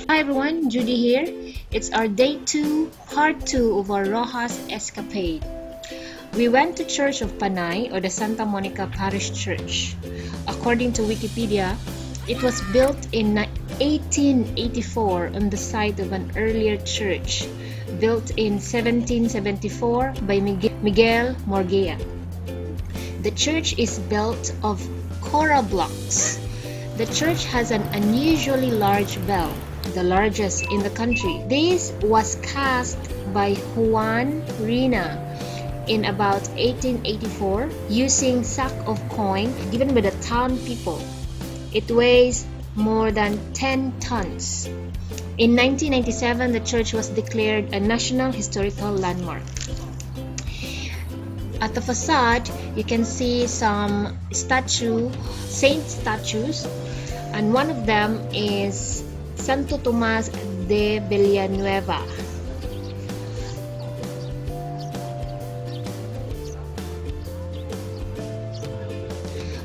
Hi everyone, Judy here. It's our day 2, part 2 of our Rojas escapade. We went to Church of Panay, or the Santa Monica Parish Church. According to Wikipedia, it was built in 1884 on the site of an earlier church, built in 1774 by Miguel Morgaya. The church is built of coral blocks. The church has an unusually large bell, the largest in the country. This was cast by Juan Rina in about 1884 using sack of coin given by the town people. It weighs more than 10 tons. In 1997, the church was declared a National Historical Landmark. At the facade, you can see some saint statues, and one of them is Santo Tomas de Villanueva.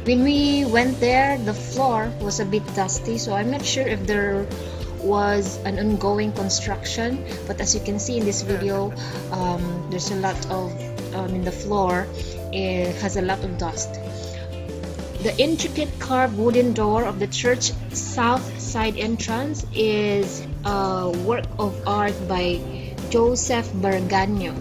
When we went there, the floor was a bit dusty, so I'm not sure if there was an ongoing construction, but as you can see in this video, there's a lot of in the floor. It has a lot of dust. The intricate carved wooden door of the church south side entrance is a work of art by Joseph Bargano.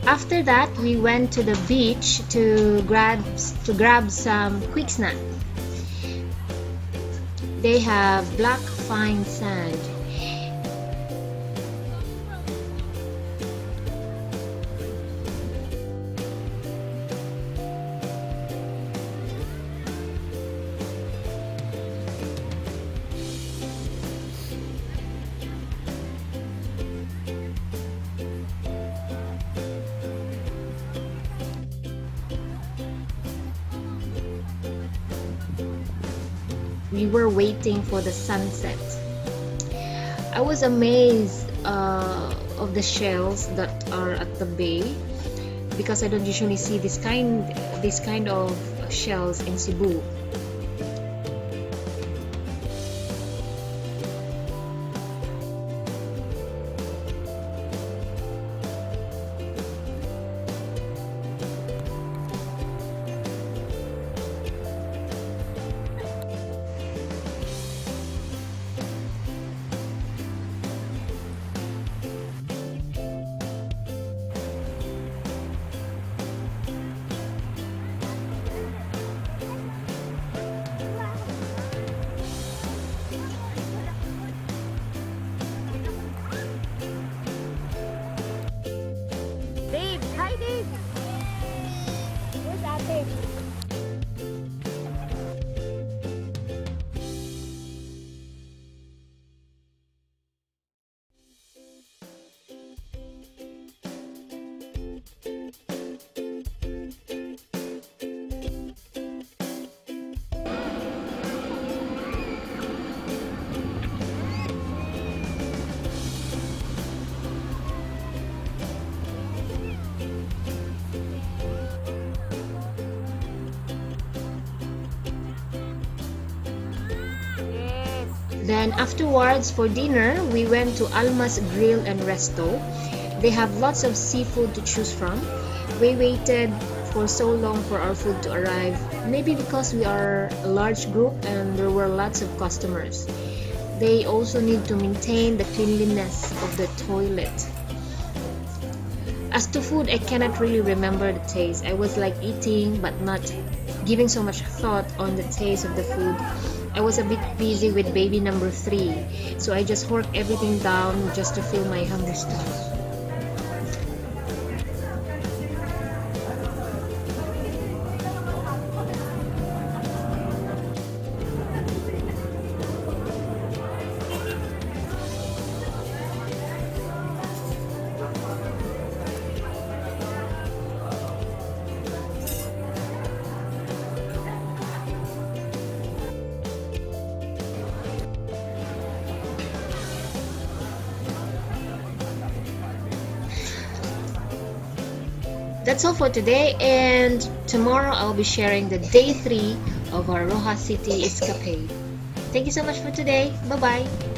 After that, we went to the beach to grab some quick snack. They have black fine sand. We were waiting for the sunset. I was amazed of the shells that are at the bay, because I don't usually see this kind of shells in Cebu. Dave, hi Dave! Where's ate? Then afterwards, for dinner, we went to Alma's Grill and Resto. They have lots of seafood to choose from. We waited for so long for our food to arrive, maybe because we are a large group and there were lots of customers. They also need to maintain the cleanliness of the toilet. As to food, I cannot really remember the taste. I was like eating but not giving so much thought on the taste of the food. I was a bit busy with baby number 3, so I just worked everything down just to fill my hungry stomach. That's all for today, and tomorrow I'll be sharing the day 3 of our Rojas City escapade. Thank you so much for today. Bye bye.